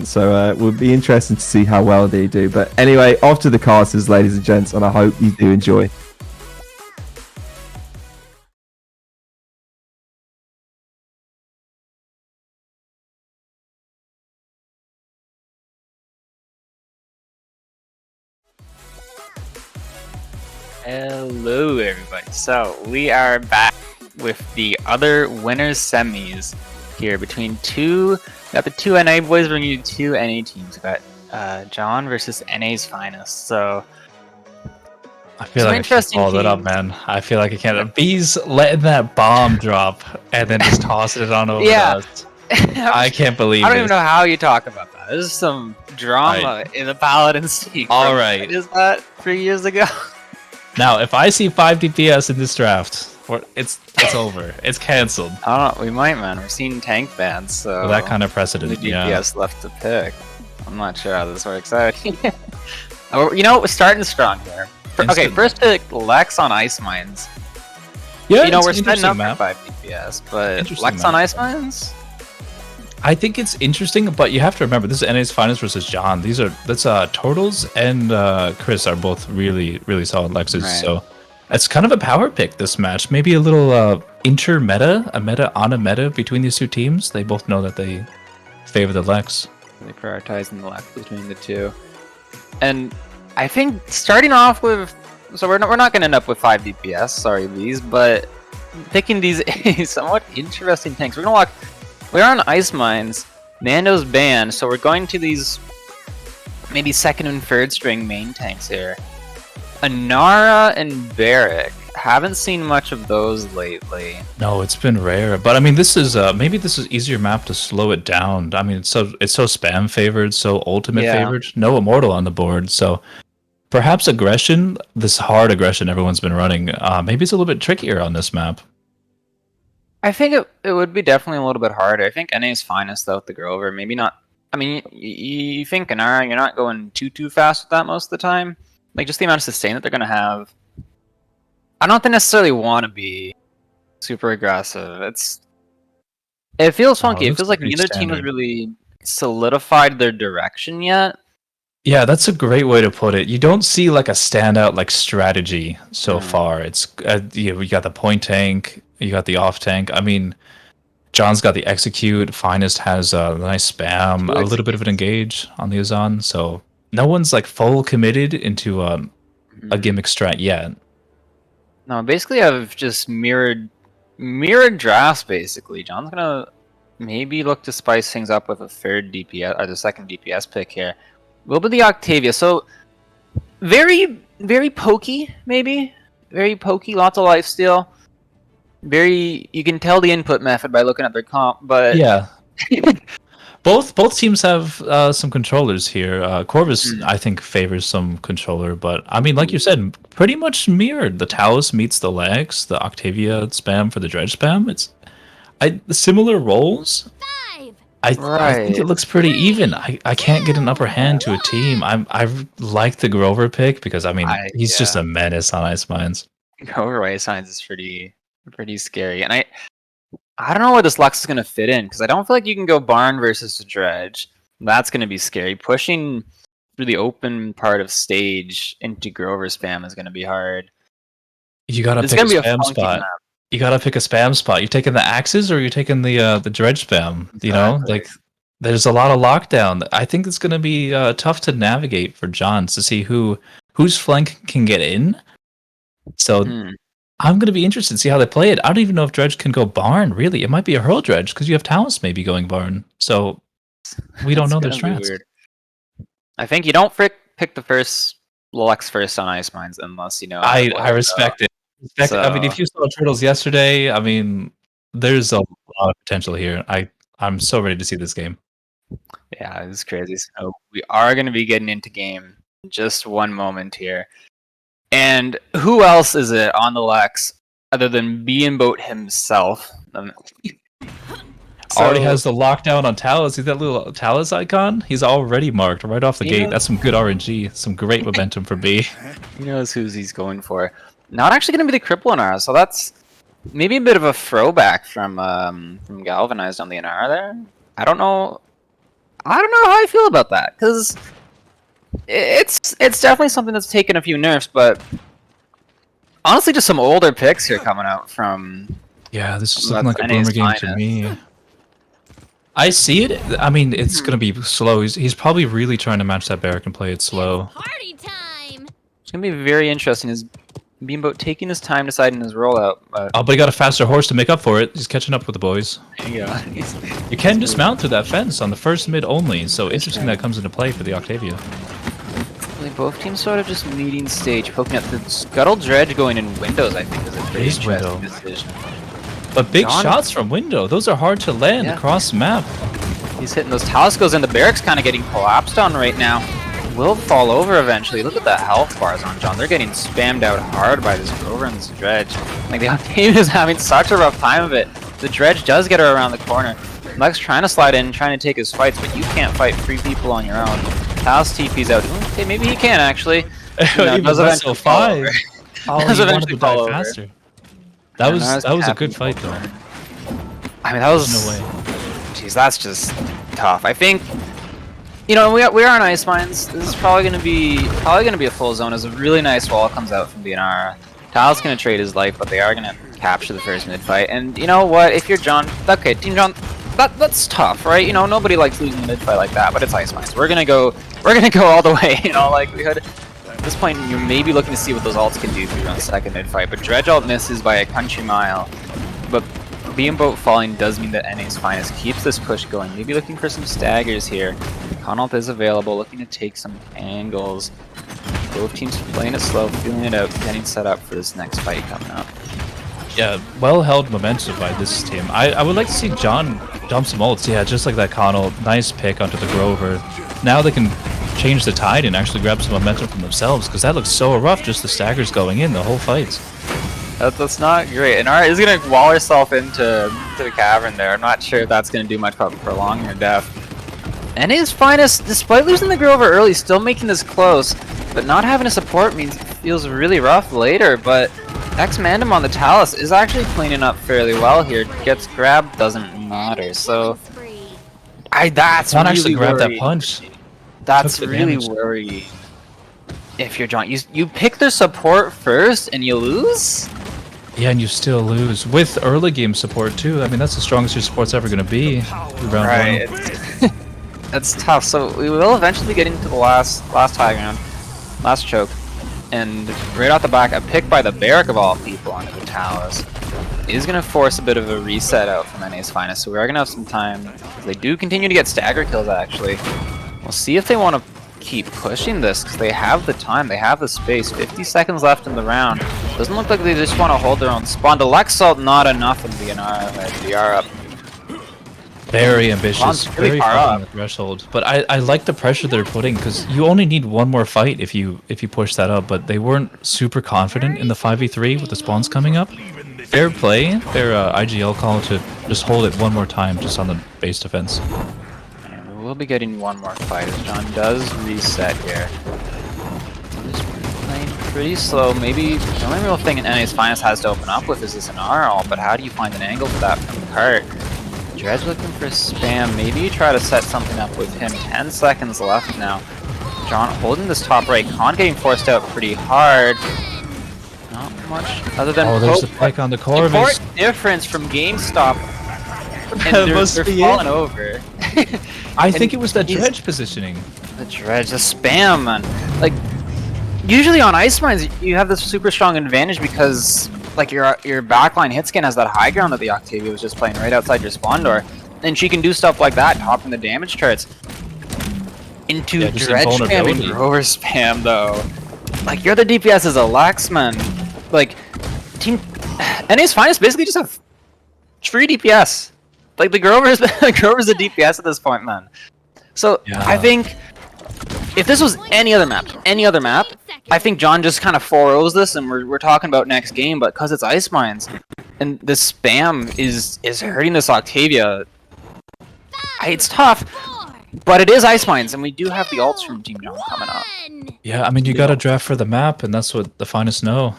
So it would be interesting to see how well they do. But anyway, off to the casters, ladies and gents, and I hope you do enjoy. Hello everybody, so we are back with the other winners semis here between we got the two NA boys bringing you two NA teams. We got John versus NA's finest, so I feel like I can't follow that up, man. I feel like I can't. B's letting that bomb drop and then just tossing it on over to us. I can't believe it. I don't even know how you talk about that. There's some drama in the Paladins team. All right. Is that 3 years ago? Now, if I see 5 DPS in this draft, it's over. It's canceled. I don't know. We might, man. We're seeing tank bans, so that kind of precedent. The DPS left to pick. I'm not sure how this works out. You know, we're starting strong here. Okay, first pick Lex on Ice Mines. Yeah, you know, we're setting up for 5 DPS, but Lex on Ice Mines? I think it's interesting, but you have to remember this is NA's finest versus John. That's Turtles and Chris are both really solid Lexes. Right. So it's kind of a power pick this match. Maybe a little inter-meta, a meta on a meta between these two teams. They both know that they favor the Lex. Really prioritizing the Lex between the two. And I think starting off with, so we're not going to end up with 5 DPS, sorry Bees, but picking these somewhat interesting tanks. We're on Ice Mines, Nando's banned, so we're going to these maybe second and third string main tanks here. Inara and Barrack, haven't seen much of those lately. No, it's been rare, but I mean this is maybe this is easier map to slow it down. I mean it's so spam favored, so ultimate favored, no immortal on the board, so perhaps aggression, this hard aggression everyone's been running, maybe it's a little bit trickier on this map. I think it would be definitely a little bit harder. I think NA's finest though with the Grover. Maybe not. I mean, you think Inara, you're not going too fast with that most of the time. Like just the amount of sustain that they're gonna have. I don't necessarily want to be super aggressive. It feels funky. It feels like neither team has really solidified their direction yet. Yeah, that's a great way to put it. You don't see like a standout like strategy so far. It's you got the point tank. You got the off tank. I mean, John's got the execute. Finest has a nice spam, a little bit of an engage on the Azan. So no one's like full committed into a gimmick strat yet. No, basically I've just mirrored drafts. Basically, John's gonna maybe look to spice things up with a third DPS or the second DPS pick here. Will be the Octavia. So very pokey, maybe very pokey. Lots of lifesteal. You can tell the input method by looking at their comp, but yeah, both teams have some controllers here. Corvus, I think, favors some controller, but I mean, like you said, pretty much mirrored. The Talus meets the Lex, the Octavia spam for the Dredge spam. It's similar roles. I think it looks pretty even. I can't get an upper hand to a team. I like the Grover pick because I mean he's just a menace on Ice Mines. Grover Ice Mines is pretty scary, and I don't know where this Lux is going to fit in, because I don't feel like you can go Barn versus Dredge. That's going to be scary. Pushing through the open part of stage into Grover spam is going to be hard. You got to pick a spam spot. You got to pick a spam spot. You taking the axes or you're taking the Dredge spam? You know, like there's a lot of lockdown. I think it's going to be tough to navigate for Johns to see whose flank can get in. So I'm going to be interested to see how they play it. I don't even know if Dredge can go Barn, really. It might be a Hurl Dredge, because you have Talus maybe going Barn. So we don't know their strats. I think you don't pick the first Lex first on Ice Mines unless you know. I respect it. So, I mean, if you saw Turtles yesterday, I mean, there's a lot of potential here. I'm so ready to see this game. Yeah, it's crazy. So we are going to be getting into game in just one moment here. And who else is it on the Lex other than Boat himself? Already has the lockdown on Talus. See that little Talus icon? He's already marked right off the gate. That's some good RNG. Some great momentum for B. He knows who he's going for. Not actually going to be the Cripple Inara, so that's maybe a bit of a throwback from Galvanized on the Inara there. I don't know I don't know how I feel about that, because it's definitely something that's taken a few nerfs, but honestly, just some older picks here coming out from. Yeah, this is looking like a NA's boomer game to me. I see it. I mean, it's gonna be slow. He's probably really trying to match that barrack and play it slow. Party time. It's gonna be very interesting. Is Beamboat taking his time deciding his rollout? Oh, but he got a faster horse to make up for it. He's catching up with the boys. Yeah. You can dismount through that fence on the first mid only, so interesting that comes into play for the Octavia. Both teams sort of just meeting stage, poking at the Scuttle Dredge going in windows. I think is a pretty interesting decision. But big shots from window. Those are hard to land across the map. He's hitting those Taliscos, and the barracks kind of getting collapsed on right now. Will fall over eventually. Look at the health bars on John. They're getting spammed out hard by this Grover and this Dredge. Like, the Octavia is having such a rough time of it. The Dredge does get her around the corner. Lex trying to slide in, trying to take his fights, but you can't fight 3 people on your own. Talis TP's out. Okay, maybe he can actually. Does eventually fall over. Does eventually fall over. Faster. That was a good fight though. I mean, that was no way. Jeez, that's just tough. I think, you know, we are on ice mines. This is probably gonna be a full zone as a really nice wall comes out from BNR. Talis gonna trade his life, but they are gonna capture the first mid fight. And you know what? If you're John, okay, Team John, that's tough, right? You know, nobody likes losing a mid fight like that, but it's ice mines. We're gonna go all the way. You know, like at this point, you're maybe looking to see what those ults can do through the second mid fight. But Dredge ult misses by a country mile. But Beamboat falling does mean that NA's Finest keeps this push going. Maybe looking for some staggers here. Connalt is available, looking to take some angles. Both teams playing it slow, feeling it out, getting set up for this next fight coming up. Yeah, well-held momentum by this team. I would like to see John dump some ults. Yeah, just like that Connalt. Nice pick onto the Grover. Now they can change the tide and actually grab some momentum from themselves, because that looks so rough, just the staggers going in the whole fight. That's not great. And Ara is going to wall herself into the cavern there. I'm not sure if that's going to do much about prolonging her death. And his Finest, despite losing the Grover early, still making this close. But not having a support means it feels really rough later. But X-Mandem on the Talus is actually cleaning up fairly well here. Gets grabbed, doesn't matter. So that's John really actually grabbed worrying. that punch. That's really worrying. If you're John, you pick the support first and you lose? Yeah, and you still lose. With early game support too. I mean, that's the strongest your support's ever going to be. Round one. That's tough. So we will eventually get into the last high ground. Last choke. And right off the back, a pick by the Barrack of all people onto the Talus is going to force a bit of a reset out from NA's Finest. So we are going to have some time. They do continue to get stagger kills, actually. We'll see if they want to keep pushing this, because they have the time, they have the space. 50 seconds left in the round. Doesn't look like they just want to hold their own spawn. The Lexalt not enough in BNR. They are up. Very ambitious, really very far far on up. the threshold. But I like the pressure they're putting, because you only need one more fight if you push that up. But they weren't super confident in the 5v3 with the spawns coming up. Fair play, their IGL call to just hold it one more time just on the base defense. And we'll be getting one more fight as John does reset here. Just playing pretty slow. Maybe the only real thing NA's Finest has to open up with is this an R-ult, but how do you find an angle for that from the cart? Dredge looking for spam. Maybe you try to set something up with him. 10 seconds left now. John holding this top right. Con getting forced out pretty hard. Not much other than there's the pick on the Corvus. Important difference from GameStop. And they're falling over. I think it was that Dredge positioning. The Dredge, the spam, man. Like, usually on Ice Mines, you have this super strong advantage because like your backline hit scan has that high ground that the Octavia was just playing right outside your spawn door, and she can do stuff like that, topping the damage charts. Into Dredge spamming Grover spam though. Like, you're the DPS as a Laxman. Like, NA's Finest basically just have free DPS. Like, the Grover's the DPS at this point, man. So I think if this was any other map, I think John just kind of 4-0s this, and we're talking about next game. But because it's Ice Mines, and the spam is hurting this Octavia, it's tough. But it is Ice Mines, and we do have the ults from Team John coming up. Yeah, I mean, you got to draft for the map, and that's what the Finest know.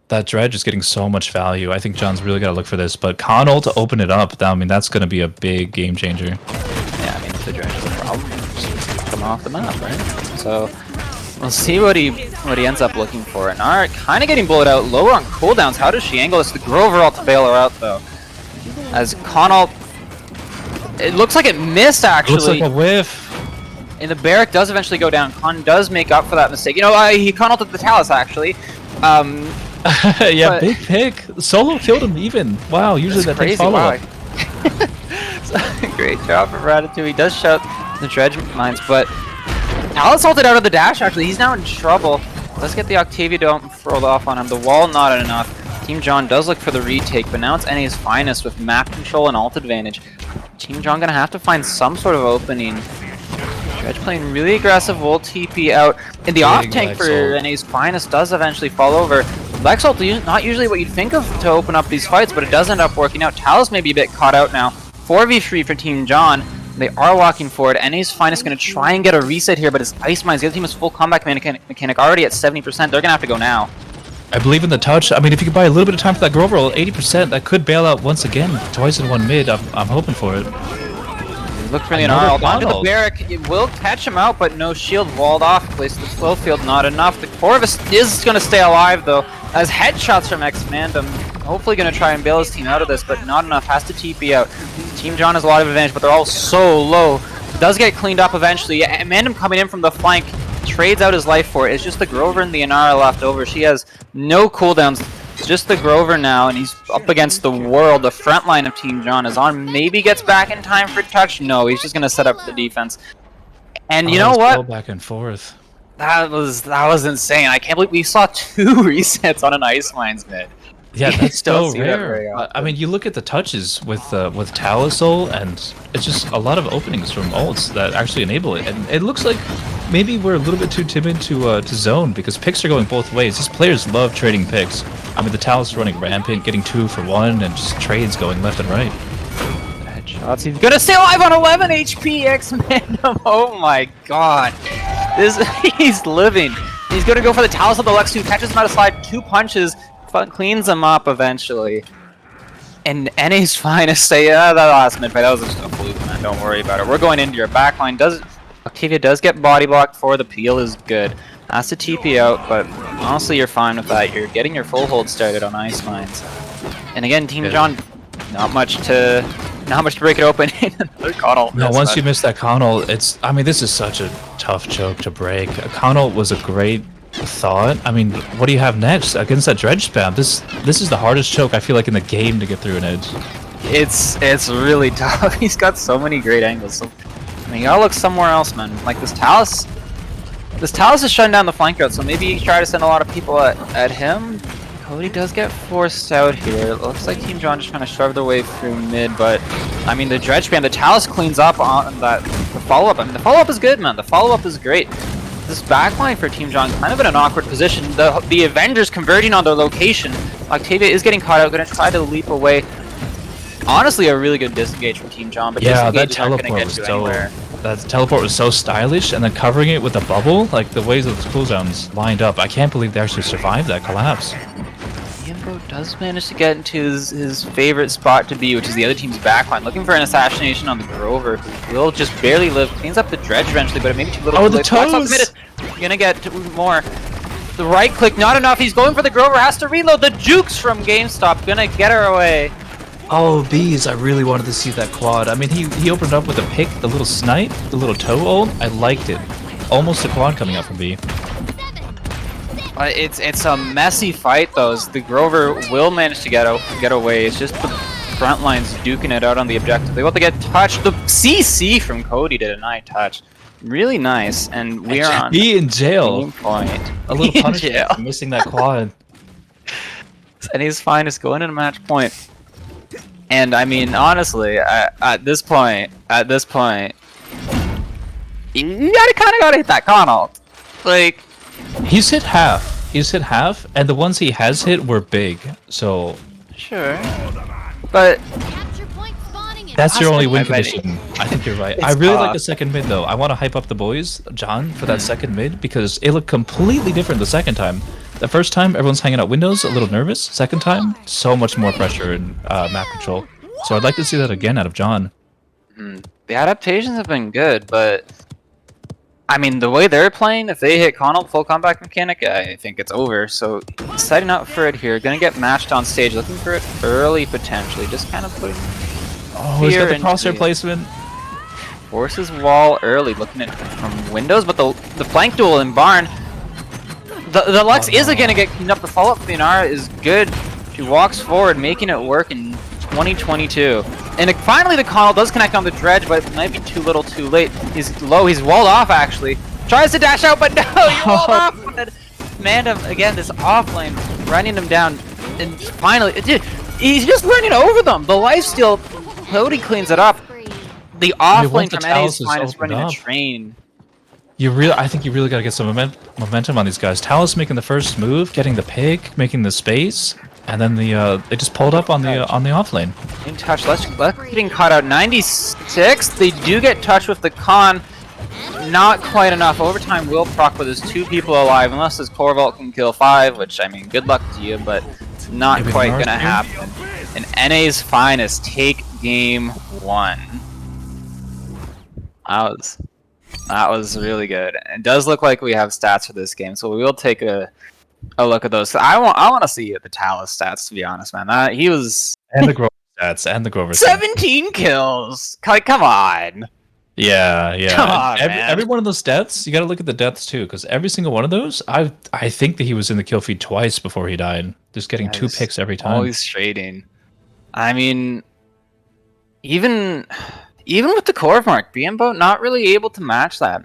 That Dredge is getting so much value. I think John's really got to look for this. But Connalt to open it up, I mean, that's going to be a big game changer. Yeah, I mean, if the Dredge is a problem, him off the map, right? So we'll see what he ends up looking for. And Nara kind of getting bullet out, lower on cooldowns. How does she angle this? The Grover ult to bail her out though. As Con it looks like it missed actually. Looks like a whiff. And the Barrack does eventually go down. Con does make up for that mistake. You know, he Con ulted the Talus actually. Yeah, but big pick. Solo killed him even. Wow, usually that takes follow-up. Great job for Ratatouille. He does shout the dredge mines, but Talus ulted out of the dash actually. He's now in trouble. Let's get the Octavia Dome rolled off on him. The wall not enough. Team John does look for the retake, but now it's NA's finest with map control and ult advantage. Team John gonna have to find some sort of opening. Dredge playing really aggressive, will TP out. And the off tank for NA's finest does eventually fall over. Lex ult not usually what you'd think of to open up these fights, but it does end up working out. Talus may be a bit caught out now. 4v3 for Team John. They are walking forward. NA's finest going to try and get a reset here, but it's Ice Mines. The other team has full comeback mechanic already at 70%. They're going to have to go now. I believe in the touch. I mean, if you could buy a little bit of time for that Grover roll, 80%, that could bail out once again. Twice in one mid. I'm hoping for it. Look for the Anara onto the Barrack. It will catch him out, but no shield walled off. Place the flow field, not enough. The Corvus is going to stay alive, though, as headshots from X-Mandem. Hopefully going to try and bail his team out of this, but not enough. Has to TP out. Team John has a lot of advantage, but they're all so low. Does get cleaned up eventually. Mandem coming in from the flank, trades out his life for it. It's just the Grover and the Anara left over. She has no cooldowns. It's just the Grover now, and he's up against the world. The front line of Team John is on. Maybe gets back in time for touch. No, he's just going to set up the defense. And you know what? Back and forth. That was insane. I can't believe we saw 2 resets on an Ice Mines mid. Yeah, that's so rare. I mean, you look at the touches with Talus ult, and it's just a lot of openings from ults that actually enable it. And it looks like maybe we're a little bit too timid to zone, because picks are going both ways. These players love trading picks. I mean, the Talus running rampant, getting 2 for 1, and just trades going left and right. Headshots. He's gonna stay alive on 11 HP. X-Mandem. Oh my god, he's living. He's gonna go for the Talus of the Lex 2, catches him out of slide, 2 punches. Cleans them up eventually. And NA's finest say, that last mid fight, that was just a fluke, man. Don't worry about it. We're going into your backline. Octavia does get body blocked for the peel is good. Has to TP out, but honestly, you're fine with that. You're getting your full hold started on Ice Mines. And again, Team John, not much to break it open in another Con. No, once you miss that Con, I mean, this is such a tough choke to break. A Con was a great thought. I mean, what do you have next against that dredge spam? This is the hardest choke I feel like in the game to get through an edge. It's really tough. He's got so many great angles. So, I mean, you gotta look somewhere else, man. Like this Talus is shutting down the flank route, so maybe you try to send a lot of people at him. Cody does get forced out here. It looks like Team John just trying to shove their way through mid, but I mean the dredge spam, the Talus cleans up on the follow-up. I mean the follow-up is good, man. The follow-up is great. This backline for Team John kind of in an awkward position. The Avengers converging on their location. Octavia is getting caught out, going to try to leap away. Honestly, a really good disengage from Team John, but yeah, that teleport was so stylish, and then covering it with a bubble, like the ways those cooldowns lined up. I can't believe they actually survived that collapse. Yimbo does manage to get into his favorite spot to be, which is the other team's backline, looking for an assassination on the Grover, who will just barely live. Cleans up the dredge eventually, but it may be too little. Oh, the toes! Gonna get more. The right click, not enough. He's going for the Grover, has to reload. The Jukes from GameStop, gonna get her away. Oh, bees! I really wanted to see that quad. I mean, he opened up with a pick, the little snipe, the little toe ult. I liked it. Almost a quad coming out from B. It's a messy fight though. The Grover will manage to get away. It's just the front lines duking it out on the objective. They want to get touched. The CC from Cody to deny touch. Really nice. And we are on B in jail. Point. A little punishment for missing that quad. And he's fine. Just going into match point. And I mean, honestly, at this point, you gotta hit that Con ult. Like, he's hit half. He's hit half, and the ones he has hit were big. So sure, but that's your only win condition. I think you're right. I really like the second mid though. I want to hype up the boys, John, for that second mid because it looked completely different the second time. The first time, everyone's hanging out windows, a little nervous. Second time, so much more pressure and map control. So I'd like to see that again out of John. The adaptations have been good, but I mean, the way they're playing, if they hit Connalt full comeback mechanic, I think it's over. So setting up for it here, gonna get matched on stage, looking for it early potentially, just kind of putting. Oh, he's got the crosshair placement. Forces wall early, looking at from windows, but the flank duel in Barn. The Lux is gonna get cleaned up. The follow up for the Inara is good. She walks forward, making it work in 2022. And finally the Connalt does connect on the dredge, but it might be too little too late. He's low, he's walled off actually. Tries to dash out, but no, you walled off! Mandem, again, this off lane, running him down. And finally, dude, he's just running over them. The lifesteal, Cody cleans it up. The off lane from NA's Finest running a train. I think you really got to get some momentum on these guys. Talus making the first move, getting the pick, making the space, and then they just pulled up on the off lane. In touch, let's getting caught out. 96. They do get touched with the con. Not quite enough. Overtime will proc, but there's 2 people alive. Unless this Corvault can kill 5, which I mean, good luck to you, but not maybe quite gonna happen. And NA's Finest take game 1. That was really good. It does look like we have stats for this game, so we will take a look at those. I want to see the Talus stats, to be honest, man. He was and the Grover stats 17 kills. Like, come on. Yeah. Come on, every one of those deaths, you got to look at the deaths too, because every single one of those, I think that he was in the kill feed twice before he died, just getting 2 picks every time. Always trading. I mean, even with the core mark, BMBO not really able to match that.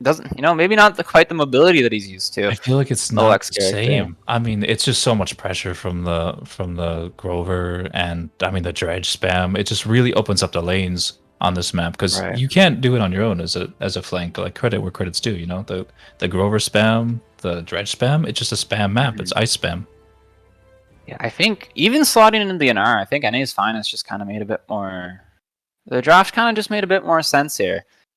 Doesn't, maybe not quite the mobility that he's used to. I feel like it's not the same. I mean, it's just so much pressure from the Grover, and I mean the dredge spam. It just really opens up the lanes on this map, because you can't do it on your own as a flank. Like, credit where credit's due. The Grover spam, the dredge spam. It's just a spam map. It's ice spam. Yeah, I think even slotting into the NR, I think NA's Finest just kind of made a bit more. The draft kind of just made a bit more sense here.